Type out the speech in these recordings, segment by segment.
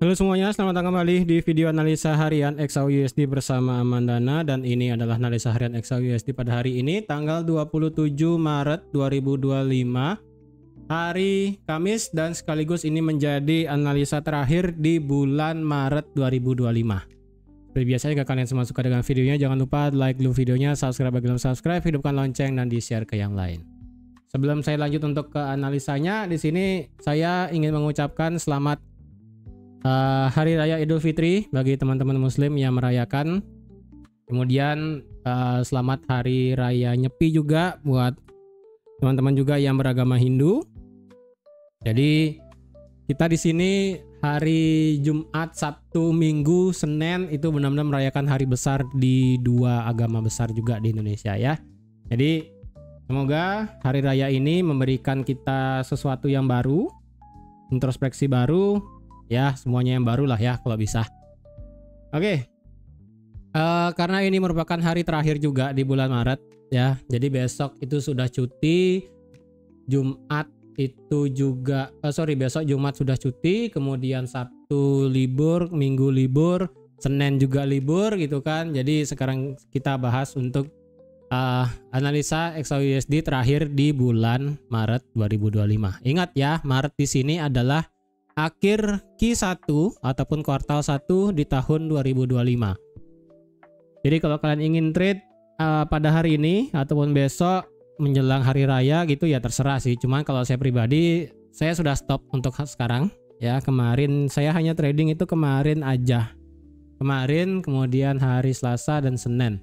Halo semuanya, selamat datang kembali di video analisa harian XAUUSD bersama Amandana, dan ini adalah analisa harian XAUUSD pada hari ini tanggal 27 Maret 2025, hari Kamis, dan sekaligus ini menjadi analisa terakhir di bulan Maret 2025. Seperti biasa, jika kalian semua suka dengan videonya, jangan lupa like dulu videonya, subscribe bagi belum subscribe, hidupkan lonceng, dan di-share ke yang lain. Sebelum saya lanjut untuk ke analisanya, di sini saya ingin mengucapkan selamat Hari Raya Idul Fitri bagi teman-teman Muslim yang merayakan. Kemudian selamat Hari Raya Nyepi juga buat teman-teman juga yang beragama Hindu. Jadi kita di sini hari Jumat, Sabtu, Minggu, Senin itu benar-benar merayakan hari besar di dua agama besar juga di Indonesia ya. Jadi semoga hari raya ini memberikan kita sesuatu yang baru, introspeksi baru. Ya, semuanya yang baru lah ya kalau bisa. Oke. Karena ini merupakan hari terakhir juga di bulan Maret ya. Jadi besok itu sudah cuti. Jumat itu juga besok Jumat sudah cuti, kemudian Sabtu libur, Minggu libur, Senin juga libur gitu kan. Jadi sekarang kita bahas untuk analisa XAUUSD terakhir di bulan Maret 2025. Ingat ya, Maret di sini adalah akhir Q1 ataupun kuartal 1 di tahun 2025. Jadi kalau kalian ingin trade pada hari ini ataupun besok menjelang hari raya gitu ya terserah sih. Cuman kalau saya pribadi, saya sudah stop untuk sekarang ya. Kemarin saya hanya trading itu kemarin aja. Kemarin, kemudian hari Selasa dan Senin.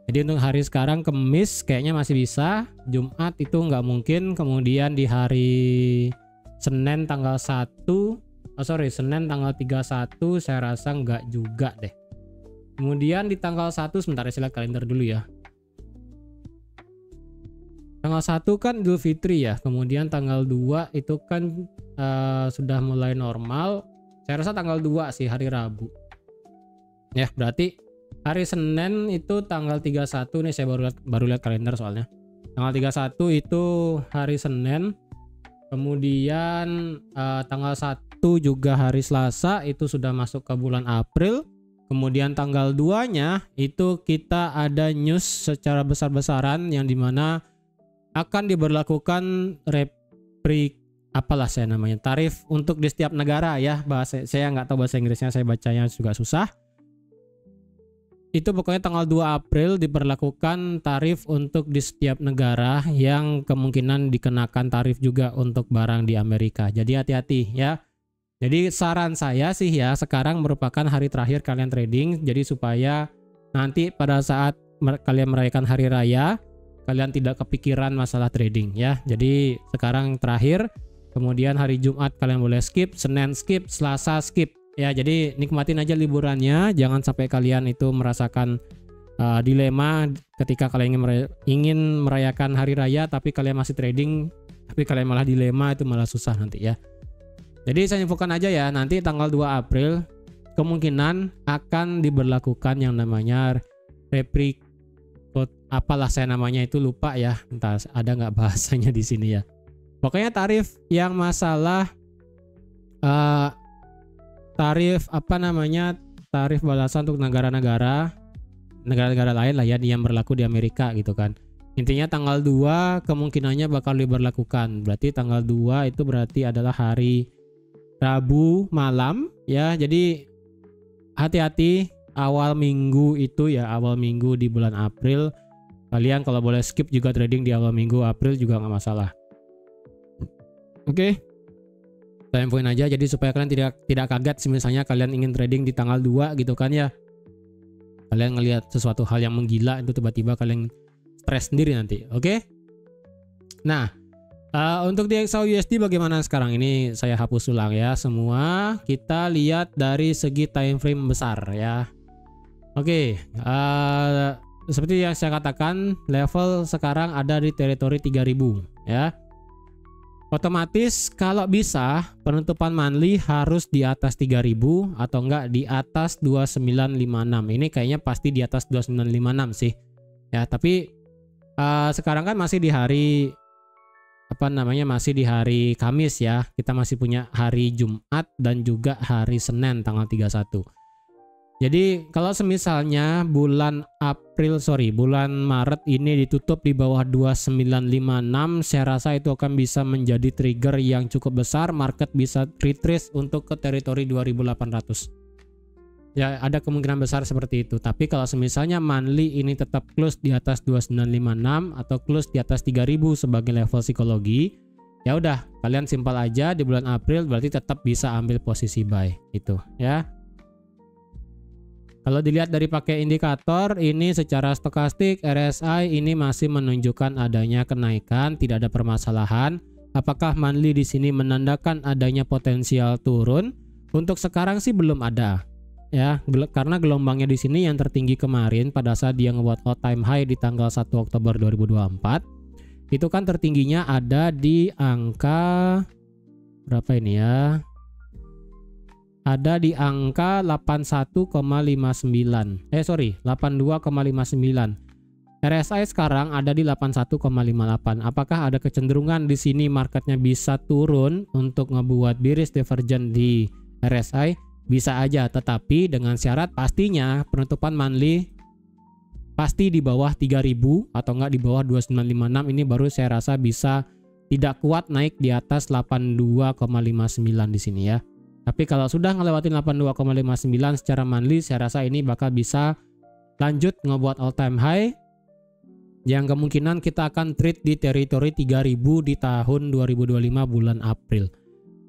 Jadi untuk hari sekarang Kamis kayaknya masih bisa. Jumat itu nggak mungkin. Kemudian di hari Senin tanggal 1, Senin tanggal 31 saya rasa enggak juga deh. Kemudian di tanggal 1, sebentar saya lihat kalender dulu ya. Tanggal 1 kan Idul Fitri ya. Kemudian tanggal 2 itu kan sudah mulai normal. Saya rasa tanggal 2 sih, hari Rabu. Ya, berarti hari Senin itu tanggal 31 nih, saya baru lihat kalender soalnya. Tanggal 31 itu hari Senin. Kemudian tanggal 1 juga hari Selasa itu sudah masuk ke bulan April. Kemudian tanggal 2-nya itu kita ada news secara besar-besaran yang dimana akan diberlakukan tarif untuk di setiap negara ya. Bahasa saya nggak tahu bahasa Inggrisnya, saya bacanya juga susah. Itu pokoknya tanggal 2 April diberlakukan tarif untuk di setiap negara yang kemungkinan dikenakan tarif juga untuk barang di Amerika. Jadi hati-hati ya. Jadi saran saya sih ya, sekarang merupakan hari terakhir kalian trading. Jadi supaya nanti pada saat kalian merayakan hari raya, kalian tidak kepikiran masalah trading ya. Jadi sekarang terakhir, kemudian hari Jumat kalian boleh skip, Senin skip, Selasa skip. Ya, jadi nikmatin aja liburannya, jangan sampai kalian itu merasakan dilema ketika kalian ingin merayakan hari raya tapi kalian masih trading, tapi kalian malah dilema, itu malah susah nanti ya. Jadi saya infokan aja ya, nanti tanggal 2 April kemungkinan akan diberlakukan yang namanya apalah saya namanya itu lupa ya, entah ada nggak bahasanya di sini ya. Pokoknya tarif yang masalah tarif balasan untuk negara-negara lain lah ya, yang berlaku di Amerika gitu kan. Intinya tanggal 2 kemungkinannya bakal diberlakukan. Berarti tanggal 2 itu berarti adalah hari Rabu malam ya. Jadi hati-hati awal minggu itu ya, awal minggu di bulan April. Kalian kalau boleh skip juga trading di awal minggu April juga nggak masalah. Oke. Saya infoin aja jadi supaya kalian tidak kaget misalnya kalian ingin trading di tanggal 2 gitu kan ya. Kalian ngelihat sesuatu hal yang menggila itu tiba-tiba kalian stres sendiri nanti. Oke? Nah, untuk di XAUUSD bagaimana sekarang ini? Saya hapus ulang ya semua. Kita lihat dari segi time frame besar ya. Oke, seperti yang saya katakan, level sekarang ada di teritori 3000 ya. Otomatis kalau bisa penutupan monthly harus di atas 3000 atau enggak di atas 2956. Ini kayaknya pasti di atas 2956 sih. Ya, tapi sekarang kan masih di hari apa namanya, masih di hari Kamis ya. Kita masih punya hari Jumat dan juga hari Senin tanggal 31. Jadi kalau semisalnya bulan Maret ini ditutup di bawah 2956, saya rasa itu akan bisa menjadi trigger yang cukup besar, market bisa retrace untuk ke teritori 2800. Ya, ada kemungkinan besar seperti itu. Tapi kalau semisalnya monthly ini tetap close di atas 2956 atau close di atas 3000 sebagai level psikologi, ya udah, kalian simpel aja di bulan April berarti tetap bisa ambil posisi buy itu ya. Kalau dilihat dari pakai indikator ini secara stokastik, RSI ini masih menunjukkan adanya kenaikan, tidak ada permasalahan. Apakah monthly di sini menandakan adanya potensial turun? Untuk sekarang sih belum ada. Ya, karena gelombangnya di sini yang tertinggi kemarin pada saat dia ngebuat all time high di tanggal 1 Oktober 2024. Itu kan tertingginya ada di angka berapa ini ya? Ada di angka 82,59. RSI sekarang ada di 81,58. Apakah ada kecenderungan di sini marketnya bisa turun untuk ngebuat bearish divergent di RSI? Bisa aja, tetapi dengan syarat pastinya penutupan monthly pasti di bawah 3000 atau enggak di bawah 2956. Ini baru saya rasa bisa tidak kuat naik di atas 82,59 di sini ya. Tapi kalau sudah ngelewatin 82,59 secara monthly, saya rasa ini bakal bisa lanjut ngebuat all time high yang kemungkinan kita akan trade di teritori 3000 di tahun 2025 bulan April.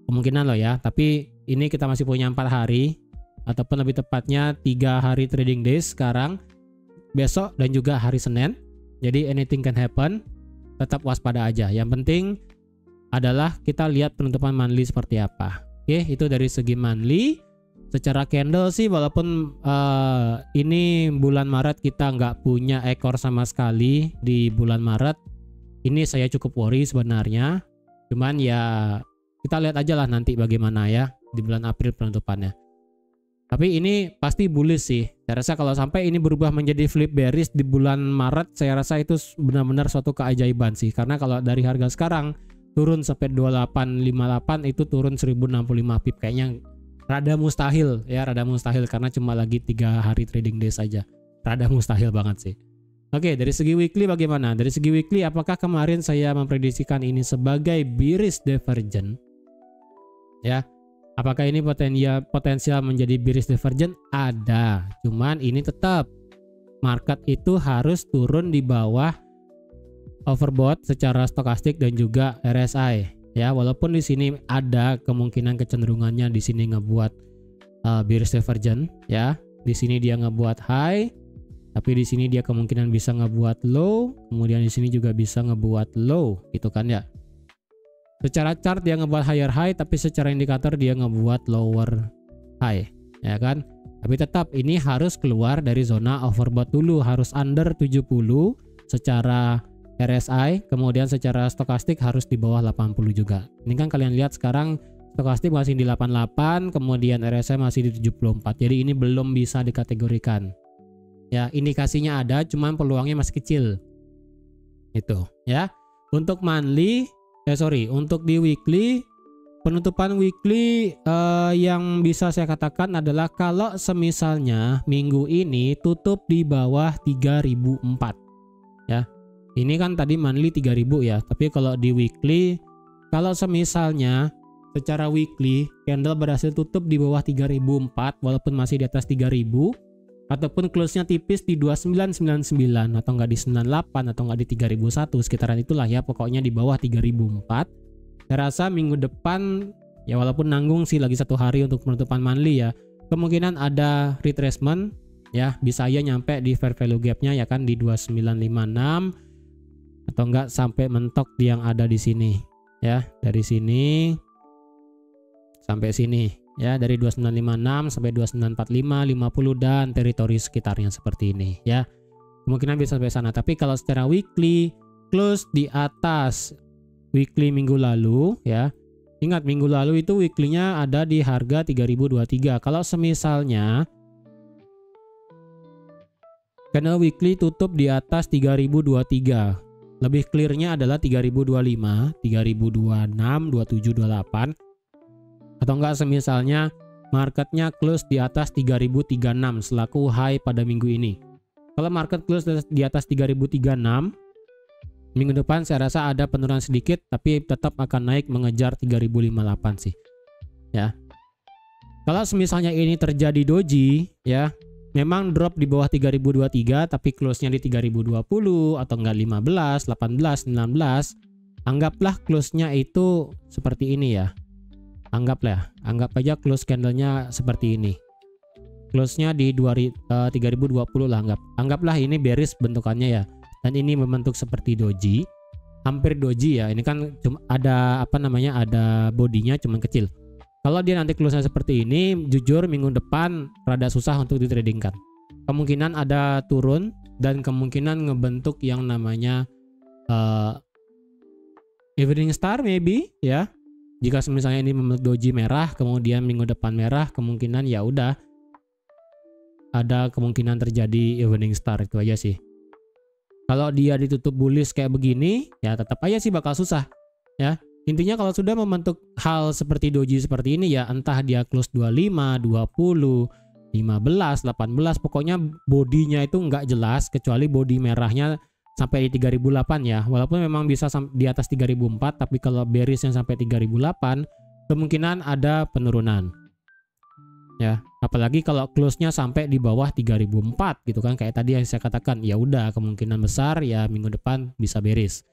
Kemungkinan loh ya, tapi ini kita masih punya 4 hari ataupun lebih tepatnya 3 hari trading days sekarang, besok dan juga hari Senin. Jadi anything can happen, tetap waspada aja. Yang penting adalah kita lihat penutupan monthly seperti apa. Oke, itu dari segi monthly. Secara candle sih walaupun ini bulan Maret kita nggak punya ekor sama sekali di bulan Maret, ini saya cukup worry sebenarnya. Cuman ya kita lihat aja lah nanti bagaimana ya di bulan April penutupannya. Tapi ini pasti bullish sih. Saya rasa kalau sampai ini berubah menjadi flip bearish di bulan Maret, saya rasa itu benar-benar suatu keajaiban sih. Karena kalau dari harga sekarang turun sampai 2858 itu turun 1065 pip, kayaknya rada mustahil ya, rada mustahil karena cuma lagi 3 hari trading days saja. Rada mustahil banget sih. Oke, dari segi weekly bagaimana? Dari segi weekly apakah kemarin saya memprediksikan ini sebagai bearish divergent? Ya. Apakah ini potensial menjadi bearish divergent? Ada. Cuman ini tetap market itu harus turun di bawah overbought secara stokastik dan juga RSI ya, walaupun di sini ada kemungkinan kecenderungannya di sini ngebuat bearish divergent ya. Di sini dia ngebuat high, tapi di sini dia kemungkinan bisa ngebuat low, kemudian di sini juga bisa ngebuat low gitu kan ya. Secara chart dia ngebuat higher high, tapi secara indikator dia ngebuat lower high ya kan. Tapi tetap ini harus keluar dari zona overbought dulu, harus under 70 secara RSI, kemudian secara stokastik harus di bawah 80 juga. Ini kan kalian lihat sekarang stokastik masih di 88, kemudian RSI masih di 74. Jadi ini belum bisa dikategorikan. Ya, indikasinya ada, cuman peluangnya masih kecil. Itu, ya. Untuk monthly, untuk di weekly, penutupan weekly yang bisa saya katakan adalah kalau semisalnya minggu ini tutup di bawah 3004. Ya. Ini kan tadi monthly 3000 ya, tapi kalau di weekly, kalau semisalnya secara weekly candle berhasil tutup di bawah 3004 walaupun masih di atas 3000 ataupun close-nya tipis di 2999 atau enggak di 98 atau enggak di 3001, sekitaran itulah ya, pokoknya di bawah 3004. Saya rasa minggu depan ya, walaupun nanggung sih lagi 1 hari untuk penutupan monthly ya, kemungkinan ada retracement ya, bisa aja nyampe di fair value gap-nya ya kan di 2956 atau enggak sampai mentok di yang ada di sini ya, dari sini sampai sini ya, dari 2956 sampai 2945, 50 dan teritori sekitarnya seperti ini ya. Kemungkinan bisa sampai sana, tapi kalau secara weekly close di atas weekly minggu lalu ya. Ingat minggu lalu itu weekly-nya ada di harga 3023. Kalau semisalnya candle weekly tutup di atas 3023 Lebih clearnya adalah 3025, 3026, 2728, atau enggak semisalnya marketnya close di atas 3036 selaku high pada minggu ini. Kalau market close di atas 3036, minggu depan saya rasa ada penurunan sedikit tapi tetap akan naik mengejar 3058 sih. Ya. Kalau misalnya ini terjadi doji ya, memang drop di bawah 3023 tapi close-nya di 3020 atau enggak 15, 18, 19, anggaplah close-nya itu seperti ini ya. Anggap aja close candle-nya seperti ini. Close-nya di 3020 lah anggaplah ini bearish bentukannya ya. Dan ini membentuk seperti doji, hampir doji ya. Ini kan cuma ada ada bodinya cuman kecil. Kalau dia nanti close-nya seperti ini, jujur minggu depan rada susah untuk ditradingkan. Kemungkinan ada turun dan kemungkinan ngebentuk yang namanya evening star maybe ya. Jika misalnya ini membentuk doji merah, kemudian minggu depan merah, kemungkinan ya udah ada kemungkinan terjadi evening star, itu aja sih. Kalau dia ditutup bullish kayak begini, ya tetap aja sih bakal susah ya. Intinya kalau sudah membentuk hal seperti doji seperti ini ya, entah dia close 25, 20, 15, 18, pokoknya bodinya itu nggak jelas kecuali bodi merahnya sampai di 3008 ya. Walaupun memang bisa di atas 3004, tapi kalau bearish yang sampai 3008 kemungkinan ada penurunan. Ya, apalagi kalau close-nya sampai di bawah 3004 gitu kan, kayak tadi yang saya katakan, ya udah kemungkinan besar ya minggu depan bisa bearish.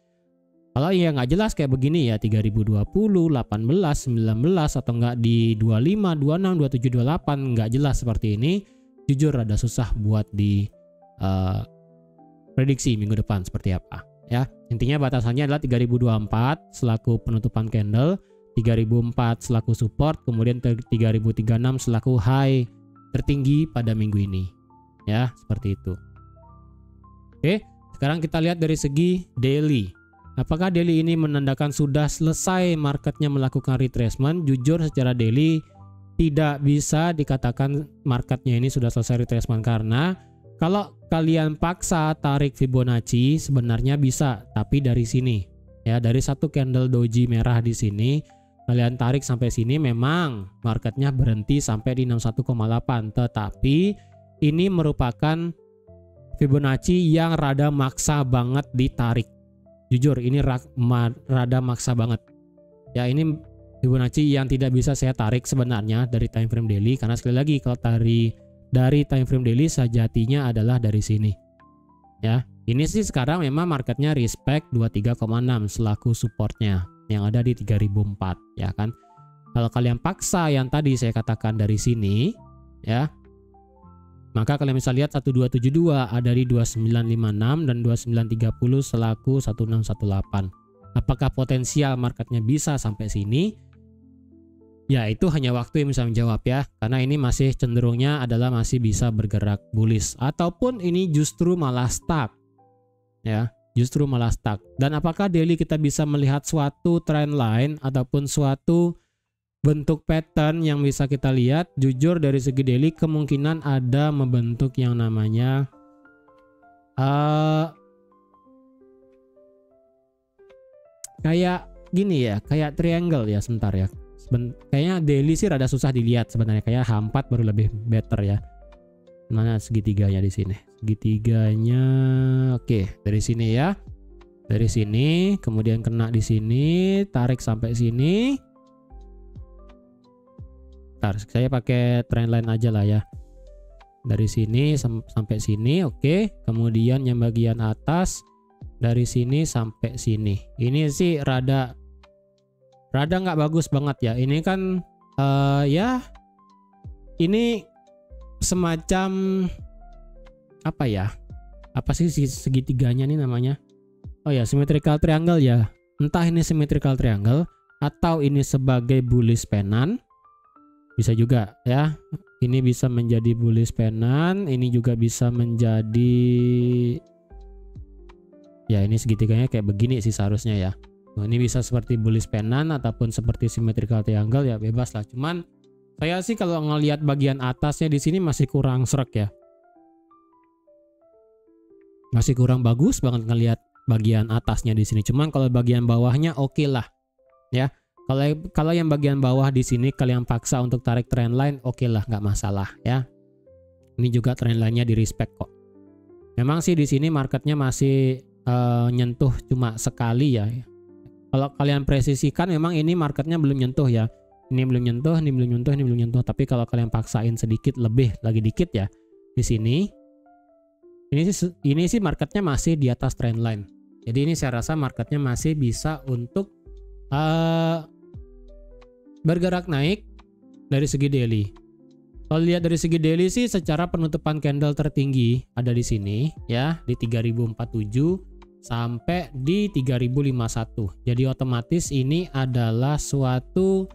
Kalau ya nggak jelas kayak begini ya 3020, 18, 19 atau nggak di 25, 26, 27, 28 nggak jelas seperti ini, jujur rada susah buat di prediksi minggu depan seperti apa ya. Intinya batasannya adalah 3024 selaku penutupan candle, 3004 selaku support, kemudian 3036 selaku high tertinggi pada minggu ini. Ya, seperti itu. Oke, sekarang kita lihat dari segi daily. Apakah daily ini menandakan sudah selesai marketnya melakukan retracement? Jujur secara daily tidak bisa dikatakan marketnya ini sudah selesai retracement, karena kalau kalian paksa tarik Fibonacci sebenarnya bisa, tapi dari sini ya, dari satu candle doji merah di sini kalian tarik sampai sini memang marketnya berhenti sampai di 61,8, tetapi ini merupakan Fibonacci yang rada maksa banget ditarik. Jujur ini rada maksa banget ya. Ini Fibonacci yang tidak bisa saya tarik sebenarnya dari time frame daily, karena sekali lagi kalau dari time frame daily sejatinya adalah dari sini ya. Ini sih sekarang memang marketnya respect 23,6 selaku supportnya yang ada di 3004 ya kan. Kalau kalian paksa yang tadi saya katakan dari sini ya, maka kalian bisa lihat 1272 ada di 2956 dan 2930 selaku 1618. Apakah potensial marketnya bisa sampai sini? Ya itu hanya waktu yang bisa menjawab ya, karena ini masih cenderungnya adalah masih bisa bergerak bullish, ataupun ini justru malah stuck ya, justru malah stuck. Dan apakah daily kita bisa melihat suatu trend line ataupun suatu bentuk pattern yang bisa kita lihat? Jujur dari segi daily kemungkinan ada membentuk yang namanya kayak gini ya, kayak triangle ya. Sebentar ya, kayaknya daily sih rada susah dilihat sebenarnya, kayak H4 baru lebih better ya. Mana segitiganya di sini? Segitiganya oke, dari sini ya. Dari sini kemudian kena di sini, tarik sampai sini. Bentar, saya pakai trendline aja lah ya. Dari sini sampai sini, oke. Kemudian yang bagian atas dari sini sampai sini. Ini sih rada nggak bagus banget ya. Ini kan ya ini semacam apa ya? Apa sih segitiganya nih namanya? Oh ya, symmetrical triangle ya. Entah ini symmetrical triangle atau ini sebagai bullish pennant. Bisa juga ya. Ini bisa menjadi bullish pennant, ini juga bisa menjadi ya, ini segitiganya kayak begini sih seharusnya ya. Nah, ini bisa seperti bullish pennant ataupun seperti symmetrical triangle ya, bebas lah. Cuman saya sih kalau ngelihat bagian atasnya di sini masih kurang srek ya. Masih kurang bagus banget ngelihat bagian atasnya di sini. Cuman kalau bagian bawahnya oke lah ya. Kalau yang bagian bawah di sini kalian paksa untuk tarik trendline, oke lah, nggak masalah ya. Ini juga trendline-nya di respect kok. Memang sih di sini marketnya masih nyentuh cuma sekali ya. Kalau kalian presisikan memang ini marketnya belum nyentuh ya. Ini belum nyentuh, ini belum nyentuh, ini belum nyentuh. Tapi kalau kalian paksain sedikit lebih lagi dikit ya di sini. Ini sih marketnya masih di atas trendline. Jadi ini saya rasa marketnya masih bisa untuk bergerak naik dari segi daily. Kalau lihat dari segi daily sih secara penutupan candle tertinggi ada di sini ya, di 3047 sampai di 3051. Jadi otomatis ini adalah suatu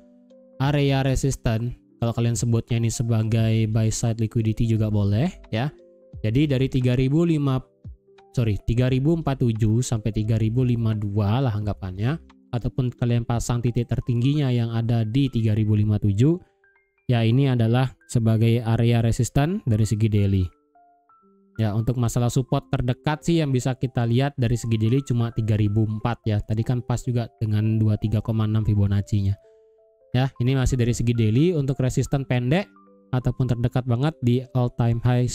area resisten. Kalau kalian sebutnya ini sebagai buy side liquidity juga boleh ya. Jadi dari 3047 sampai 3052 lah anggapannya, ataupun kalian pasang titik tertingginya yang ada di 3057 ya, ini adalah sebagai area resisten dari segi daily ya. Untuk masalah support terdekat sih yang bisa kita lihat dari segi daily cuma 3004 ya, tadi kan pas juga dengan 23,6 Fibonacci nya ya. Ini masih dari segi daily. Untuk resisten pendek ataupun terdekat banget di all time high,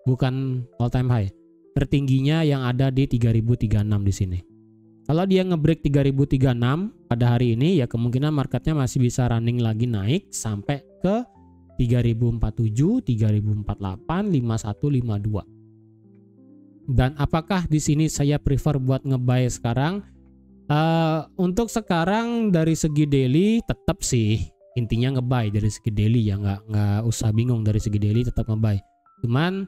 bukan all time high, tertingginya yang ada di 3036 di sini. Kalau dia ngebreak 3036 pada hari ini ya, kemungkinan marketnya masih bisa running lagi naik sampai ke 3047, 3048, 51, 52. Dan apakah di sini saya prefer buat ngebuy sekarang? Untuk sekarang dari segi daily tetap sih intinya ngebuy dari segi daily ya, nggak usah bingung, dari segi daily tetap ngebuy. Cuman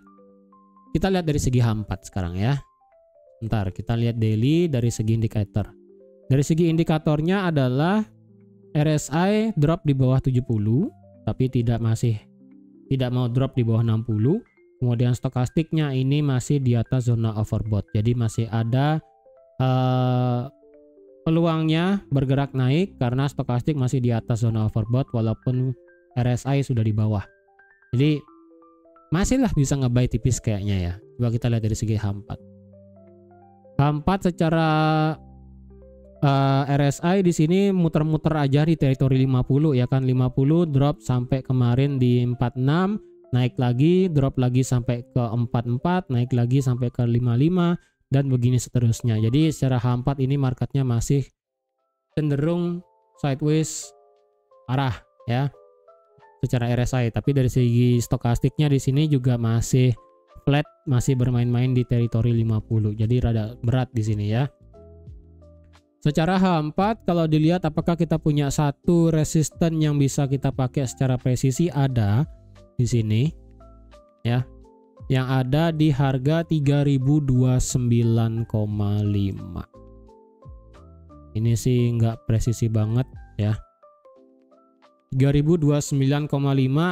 kita lihat dari segi H4 sekarang ya. Bentar, kita lihat daily dari segi indikator. Dari segi indikatornya adalah RSI drop di bawah 70, tapi tidak mau drop di bawah 60. Kemudian stokastiknya ini masih di atas zona overbought. Jadi masih ada peluangnya bergerak naik karena stokastik masih di atas zona overbought walaupun RSI sudah di bawah. Jadi masihlah bisa ngebuy tipis kayaknya ya. Coba kita lihat dari segi H4. H4 secara RSI di sini muter-muter aja di teritori 50 ya kan. 50 drop sampai kemarin di 46, naik lagi, drop lagi sampai ke 44, naik lagi sampai ke 55 dan begini seterusnya. Jadi secara H4 ini marketnya masih cenderung sideways arah ya secara RSI, tapi dari segi stokastiknya di sini juga masih flat, masih bermain-main di teritori 50. Jadi rada berat di sini ya. Secara H4 kalau dilihat apakah kita punya satu resisten yang bisa kita pakai secara presisi, ada di sini ya. Yang ada di harga 3029,5. Ini sih nggak presisi banget ya. 3029,5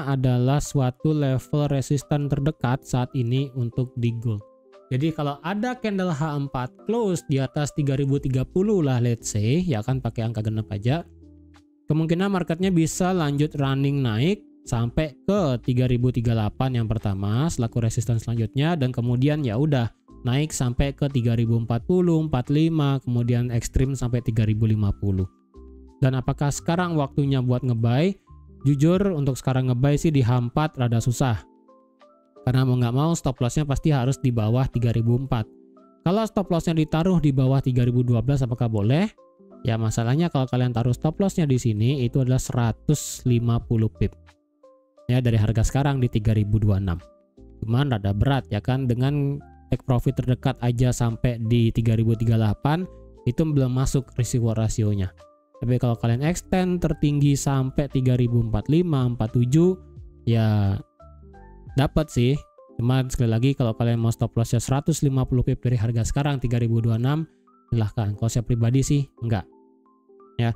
adalah suatu level resisten terdekat saat ini untuk di gold. Jadi kalau ada candle H4 close di atas 3030 lah let's say, ya kan pakai angka genap aja, kemungkinan marketnya bisa lanjut running naik sampai ke 3038 yang pertama selaku resisten selanjutnya, dan kemudian ya udah naik sampai ke 3040, 45, kemudian ekstrim sampai 3050. Dan apakah sekarang waktunya buat ngebuy? Jujur untuk sekarang ngebuy sih di H4 rada susah. Karena mau nggak mau stop lossnya pasti harus di bawah 3004. Kalau stop lossnya ditaruh di bawah 3012 apakah boleh? Ya masalahnya kalau kalian taruh stop lossnya di sini itu adalah 150 pip. Ya dari harga sekarang di 3026. Cuman rada berat ya kan, dengan take profit terdekat aja sampai di 3038 itu belum masuk risiko rasionya. Tapi kalau kalian extend tertinggi sampai 3045, 47 ya dapat sih. Cuma sekali lagi kalau kalian mau stop lossnya 150 pip dari harga sekarang 3026, silahkan. Kalau saya pribadi sih enggak. Ya.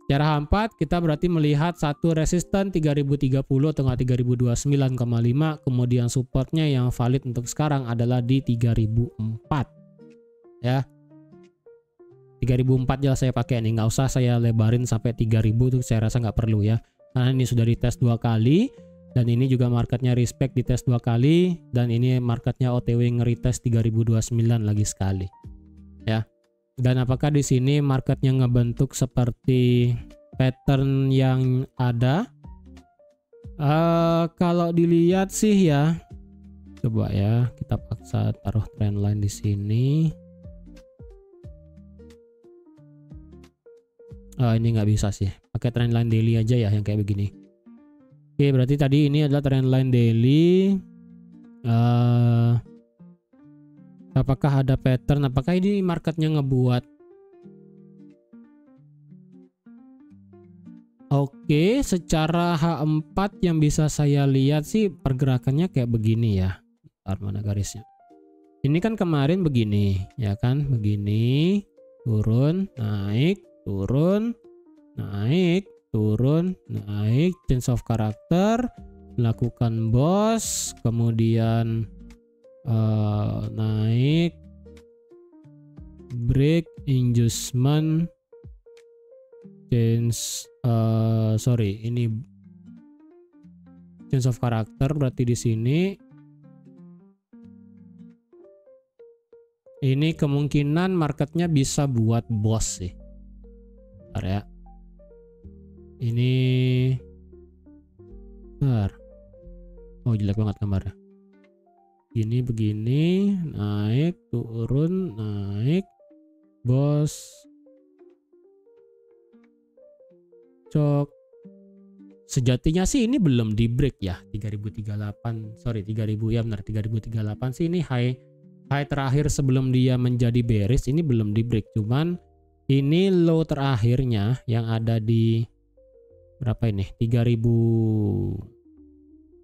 Secara H4 kita berarti melihat satu resisten 3030 atau 3029,5, kemudian supportnya yang valid untuk sekarang adalah di 3004. Ya. 3004 jelas saya pakai nih, nggak usah saya lebarin sampai 3000 tuh, saya rasa nggak perlu ya, karena ini sudah dites 2 kali dan ini juga marketnya respect dites 2 kali, dan ini marketnya OTW nge-retest 3029 lagi sekali ya. Dan apakah di sini marketnya ngebentuk seperti pattern yang ada? Kalau dilihat sih ya, coba ya kita paksa taruh trendline di sini. Ini nggak bisa sih, pakai trendline daily aja ya yang kayak begini. Oke, berarti tadi ini adalah trendline daily. Apakah ada pattern? Apakah ini marketnya ngebuat? Oke, secara H4 yang bisa saya lihat sih pergerakannya kayak begini ya. Ntar mana garisnya? Ini kan kemarin begini, ya kan? Begini, turun, naik, turun, naik, turun, naik, change of character, melakukan boss, kemudian naik, break, inducement, change, ini change of character, berarti di sini ini kemungkinan marketnya bisa buat boss sih. Bentar ya. Ini bentar. Oh, jelek banget gambarnya. Ini begini, naik, turun, naik, boss, cok. Sejatinya sih ini belum di break ya, 3038, sorry 3000 ya benar, 3038 sih ini high terakhir sebelum dia menjadi bearish, ini belum di break, cuman ini low terakhirnya yang ada di berapa ini, 3000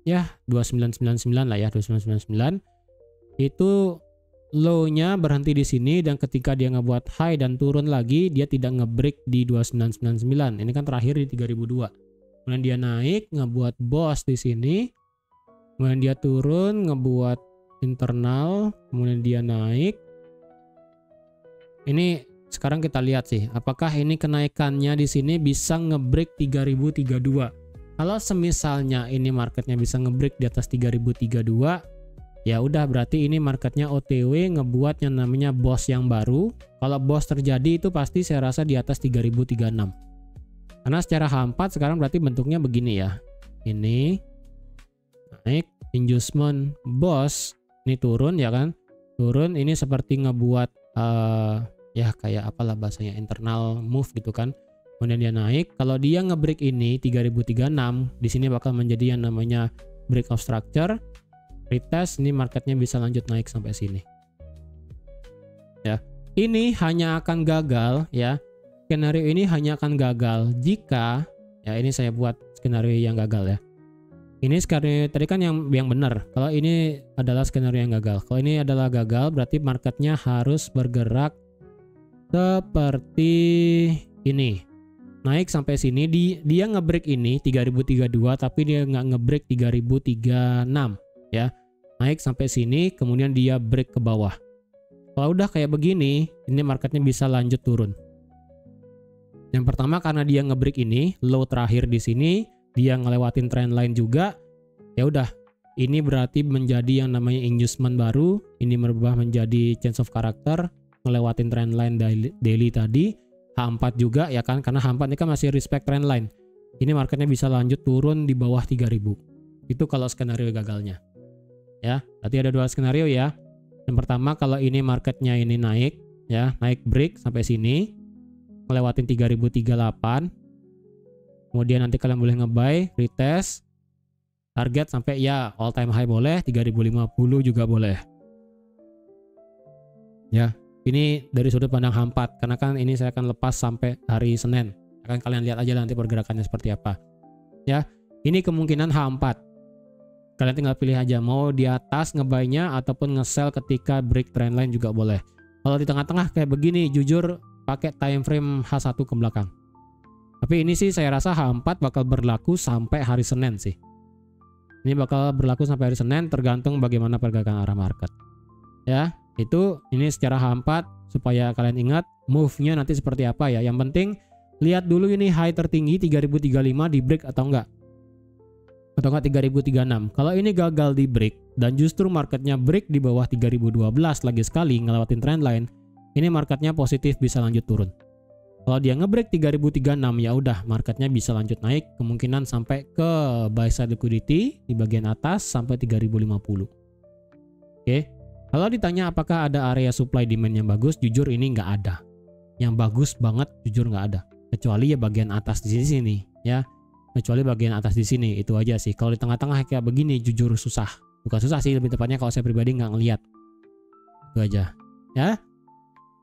ya 2999 lah ya, 2999 itu low-nya berhenti di sini, dan ketika dia ngebuat high dan turun lagi dia tidak ngebreak di 2999. Ini kan terakhir di 3002. Kemudian dia naik ngebuat boss di sini, kemudian dia turun ngebuat internal, kemudian dia naik. Ini sekarang kita lihat sih apakah ini kenaikannya di sini bisa ngebreak 3032. Kalau semisalnya ini marketnya bisa ngebreak di atas 3032, ya udah berarti ini marketnya OTW ngebuat yang namanya boss yang baru. Kalau boss terjadi itu pasti saya rasa di atas 3036. Karena secara H4 sekarang berarti bentuknya begini ya. Ini naik, inducement, boss, ini turun ya kan? Turun, ini seperti ngebuat ya kayak apalah bahasanya, internal move gitu kan. Kemudian dia naik, kalau dia ngebreak ini 3036, di sini bakal menjadi yang namanya break of structure. Retest, ini marketnya bisa lanjut naik sampai sini. Ya, ini hanya akan gagal ya. Skenario ini hanya akan gagal jika ya, ini saya buat skenario yang gagal ya. Ini skenario tadi kan yang benar. Kalau ini adalah skenario yang gagal. Kalau ini adalah gagal, berarti marketnya harus bergerak seperti ini. Naik sampai sini, dia ngebreak ini 3032 tapi dia nggak ngebreak 3036 ya. Naik sampai sini kemudian dia break ke bawah. Kalau udah kayak begini, ini marketnya bisa lanjut turun. Yang pertama karena dia ngebreak ini, low terakhir di sini, dia ngelewatin trendline juga. Ya udah, ini berarti menjadi yang namanya inducement baru, ini berubah menjadi change of character, ngelewatin trendline daily tadi. H4 juga ya kan, karena H4 ini kan masih respect trendline. Ini marketnya bisa lanjut turun di bawah 3000. Itu kalau skenario gagalnya. Ya, berarti ada dua skenario ya. Yang pertama kalau ini marketnya ini naik ya, naik break sampai sini, ngelewatin 3038. Kemudian nanti kalian boleh nge-buy, retest, target sampai ya all time high boleh, 3050 juga boleh. Ya. Ini dari sudut pandang H4, karena kan ini saya akan lepas sampai hari Senin. Akan kalian lihat aja nanti pergerakannya seperti apa. Ya, ini kemungkinan H4. Kalian tinggal pilih aja mau di atas ngebuy-nya ataupun nge-sell ketika break trendline juga boleh. Kalau di tengah-tengah kayak begini, jujur pakai time frame H1 ke belakang. Tapi ini sih saya rasa H4 bakal berlaku sampai hari Senin sih. Ini bakal berlaku sampai hari Senin, tergantung bagaimana pergerakan arah market. Ya. Itu ini secara H4 supaya kalian ingat move-nya nanti seperti apa ya. Yang penting lihat dulu ini high tertinggi 3035 di break atau enggak. Atau enggak 3036. Kalau ini gagal di break dan justru marketnya break di bawah 3012 lagi sekali ngelewatin trendline, ini marketnya positif bisa lanjut turun. Kalau dia ngebreak 3036 ya udah marketnya bisa lanjut naik, kemungkinan sampai ke buy side liquidity di bagian atas sampai 3050. Oke. Kalau ditanya apakah ada area supply demand yang bagus, jujur ini nggak ada. Yang bagus banget jujur nggak ada. Kecuali ya bagian atas di sini ya. Kecuali bagian atas di sini, itu aja sih. Kalau di tengah-tengah kayak begini jujur susah. Bukan susah sih, lebih tepatnya kalau saya pribadi nggak ngelihat. Itu aja. Ya.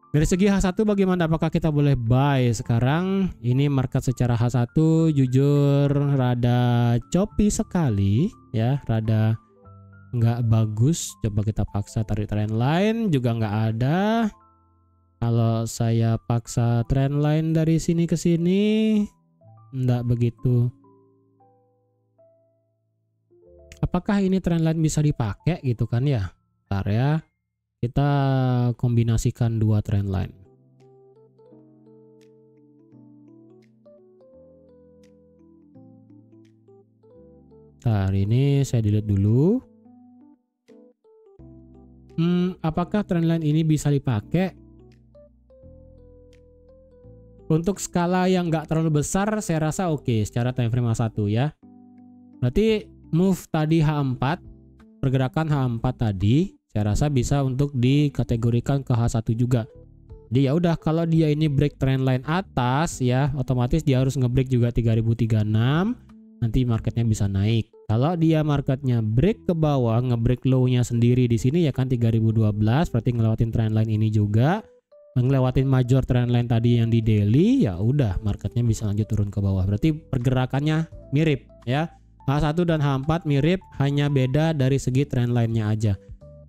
Dari segi H1 bagaimana, apakah kita boleh buy sekarang? Ini market secara H1 jujur rada choppy sekali ya, rada nggak bagus. Coba kita paksa tarik trend line juga nggak ada. Kalau saya paksa trend line dari sini ke sini nggak begitu. Apakah ini trend line bisa dipakai gitu kan ya? Bentar ya. Kita kombinasikan dua trend line. Bentar, ini saya delete dulu. Apakah trend line ini bisa dipakai? Untuk skala yang nggak terlalu besar, saya rasa oke secara time frame H1 ya. Berarti move tadi H4, pergerakan H4 tadi, saya rasa bisa untuk dikategorikan ke H1 juga. Jadi ya udah, kalau dia ini break trend line atas ya, otomatis dia harus ngebreak juga 3036, nanti marketnya bisa naik. Kalau dia marketnya break ke bawah, ngebreak low-nya sendiri di sini ya kan 3012, berarti ngelewatin trend line ini juga, ngelewatin major trend line tadi yang di daily, ya udah marketnya bisa lanjut turun ke bawah. Berarti pergerakannya mirip ya. H1 dan H4 mirip, hanya beda dari segi trend line-nya aja.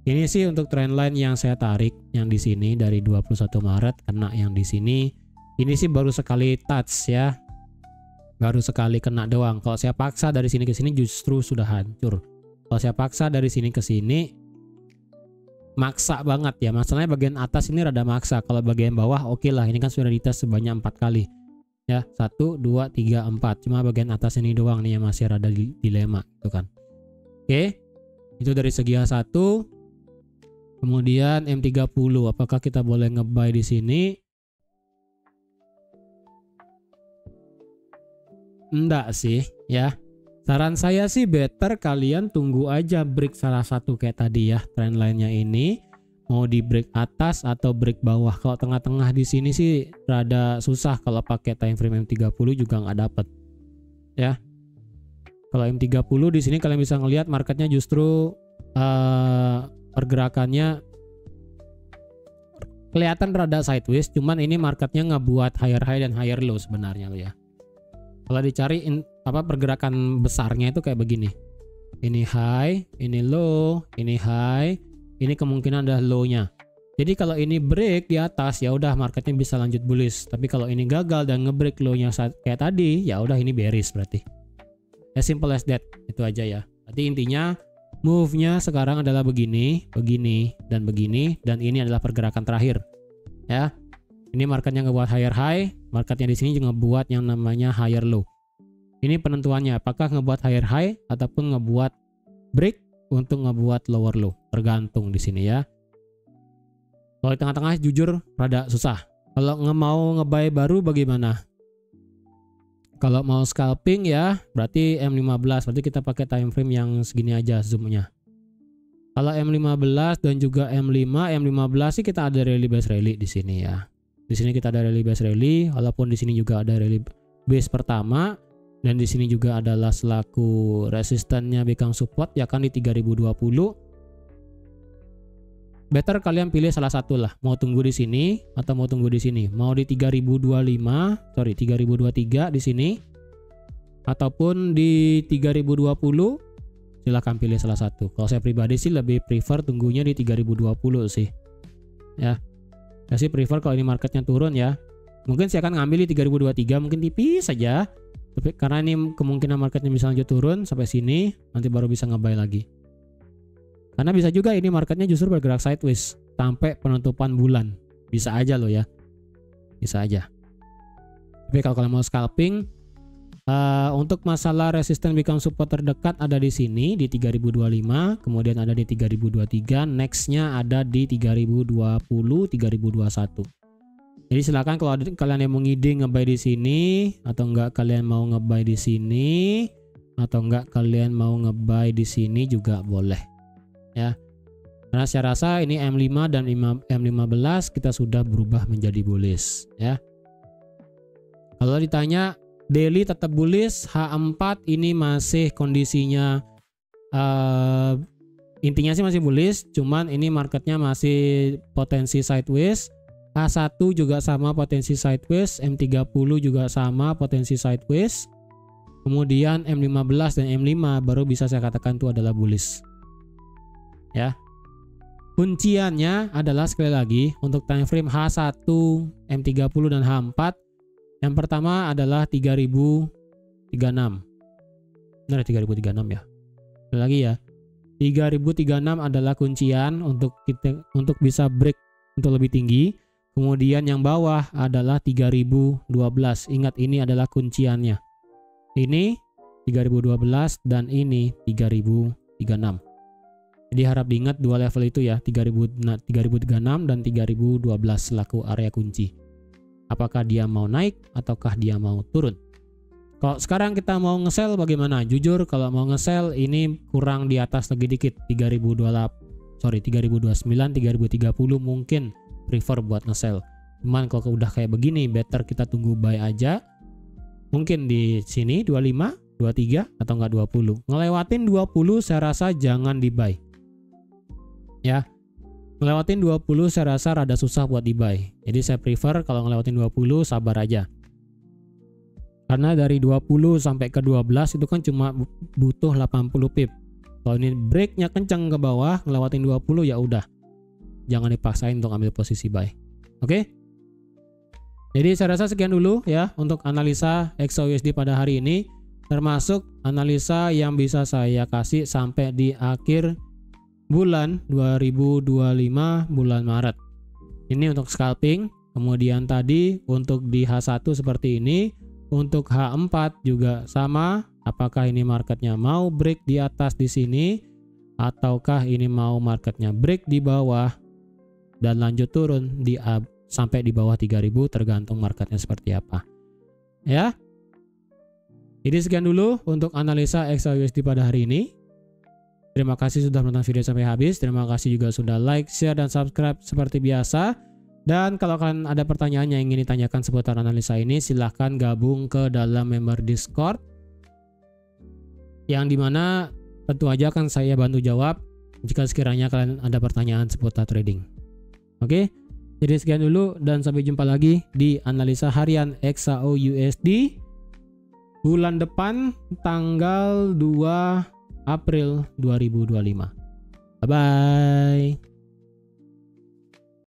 Ini sih untuk trend line yang saya tarik yang di sini dari 21 Maret kena yang di sini. Ini sih baru sekali touch ya. Baru sekali kena doang. Kalau saya paksa dari sini ke sini justru sudah hancur. Kalau saya paksa dari sini ke sini maksa banget ya. Masalahnya bagian atas ini rada maksa. Kalau bagian bawah oke lah. Ini kan sudah dites sebanyak 4 kali. Ya, 1 2 3 4. Cuma bagian atas ini doang nih yang masih rada dilema gitu kan. Oke. Itu dari segi H1. Kemudian M30, apakah kita boleh nge-buy di sini? Enggak sih ya. Saran saya sih better kalian tunggu aja break salah satu kayak tadi ya, trend line-nya ini mau di break atas atau break bawah. Kalau tengah-tengah di sini sih rada susah, kalau pakai time frame M30 juga nggak dapet ya. Kalau M30 di sini kalian bisa ngelihat marketnya justru pergerakannya kelihatan rada sideways, cuman ini marketnya ngebuat higher high dan higher low sebenarnya lo ya. Kalau dicari pergerakan besarnya itu kayak begini. Ini high, ini low, ini high, ini kemungkinan adalah low-nya. Jadi kalau ini break di atas ya udah marketnya bisa lanjut bullish. Tapi kalau ini gagal dan ngebreak low-nya kayak tadi, ya udah ini bearish berarti. As simple as that. Itu aja ya. Jadi intinya move-nya sekarang adalah begini, begini, dan begini, dan ini adalah pergerakan terakhir. Ya. Ini marketnya ngebuat higher high, marketnya di sini juga ngebuat yang namanya higher low. Ini penentuannya apakah ngebuat higher high ataupun ngebuat break untuk ngebuat lower low, tergantung di sini ya. Kalau di tengah-tengah jujur rada susah. Kalau mau nge-buy baru bagaimana? Kalau mau scalping ya berarti M15, berarti kita pakai time frame yang segini aja zoomnya. Kalau M15 dan juga M15 sih kita ada rally base rally di sini ya. Di sini kita ada rally base rally, walaupun di sini juga ada rally base pertama, dan di sini juga adalah selaku resistannya become support ya kan di 3020. Better kalian pilih salah satu lah, mau tunggu di sini atau mau tunggu di sini. Mau di 3023 di sini ataupun di 3020, silahkan pilih salah satu. Kalau saya pribadi sih lebih prefer tunggunya di 3020 sih. Ya. Saya sih prefer kalau ini marketnya turun ya. Mungkin saya akan ngambil di 3023, mungkin tipis saja. Tapi karena ini kemungkinan marketnya bisa lanjut turun sampai sini, nanti baru bisa nge-buy lagi. Karena bisa juga ini marketnya justru bergerak sideways sampai penutupan bulan. Bisa aja loh ya. Bisa aja. Tapi kalau kalian mau scalping, Untuk masalah resisten become support terdekat ada di sini di 3025, kemudian ada di 3023, nextnya ada di 3020, 3021. Jadi silakan kalau kalian yang mau ngide nge-buy di sini, atau enggak kalian mau nge-buy di sini, atau enggak kalian mau nge-buy di sini juga boleh ya. Karena saya rasa ini M5 dan M15 kita sudah berubah menjadi bullish ya. Kalau ditanya daily tetap bullish, H4 ini masih kondisinya intinya sih masih bullish, cuman ini marketnya masih potensi sideways. H1 juga sama potensi sideways, M30 juga sama potensi sideways. Kemudian M15 dan M5 baru bisa saya katakan itu adalah bullish. Ya. Kunciannya adalah sekali lagi untuk time frame H1, M30 dan H4. Yang pertama adalah 3036. Benar 3036 ya. Sekali lagi ya. 3036 adalah kuncian untuk bisa break untuk lebih tinggi. Kemudian yang bawah adalah 3012. Ingat ini adalah kunciannya. Ini 3012 dan ini 3036. Jadi harap diingat dua level itu ya, 3036 dan 3012 selaku area kunci. Apakah dia mau naik ataukah dia mau turun? Kalau sekarang kita mau nge-sell bagaimana? Jujur kalau mau nge-sell ini kurang di atas lagi dikit, 3029, 3030 mungkin prefer buat nge-sell. Cuman kalau udah kayak begini better kita tunggu buy aja. Mungkin di sini 25, 23 atau enggak 20. Ngelewatin 20 saya rasa jangan di buy. Ya. Ngelewatin 20 saya rasa rada susah buat di buy. Jadi saya prefer kalau ngelewatin 20 sabar aja. Karena dari 20 sampai ke 12 itu kan cuma butuh 80 pip. Kalau ini breaknya kencang ke bawah, ngelewatin 20 ya udah. Jangan dipaksain untuk ambil posisi buy. Oke? Jadi saya rasa sekian dulu ya untuk analisa XAUUSD pada hari ini. Termasuk analisa yang bisa saya kasih sampai di akhir bulan 2025 bulan Maret. Ini untuk scalping. Kemudian tadi untuk di H1 seperti ini. Untuk H4 juga sama. Apakah ini marketnya mau break di atas di sini ataukah ini mau marketnya break di bawah dan lanjut turun di sampai di bawah 3000 tergantung marketnya seperti apa. Ya. Jadi sekian dulu untuk analisa XAUUSD pada hari ini. Terima kasih sudah menonton video sampai habis. Terima kasih juga sudah like, share, dan subscribe seperti biasa. Dan kalau kalian ada pertanyaan yang ingin ditanyakan seputar analisa ini, silahkan gabung ke dalam member Discord. Yang dimana tentu aja akan saya bantu jawab jika sekiranya kalian ada pertanyaan seputar trading. Oke, jadi sekian dulu dan sampai jumpa lagi di analisa harian XAUUSD bulan depan tanggal 2 April 2025. Bye-bye.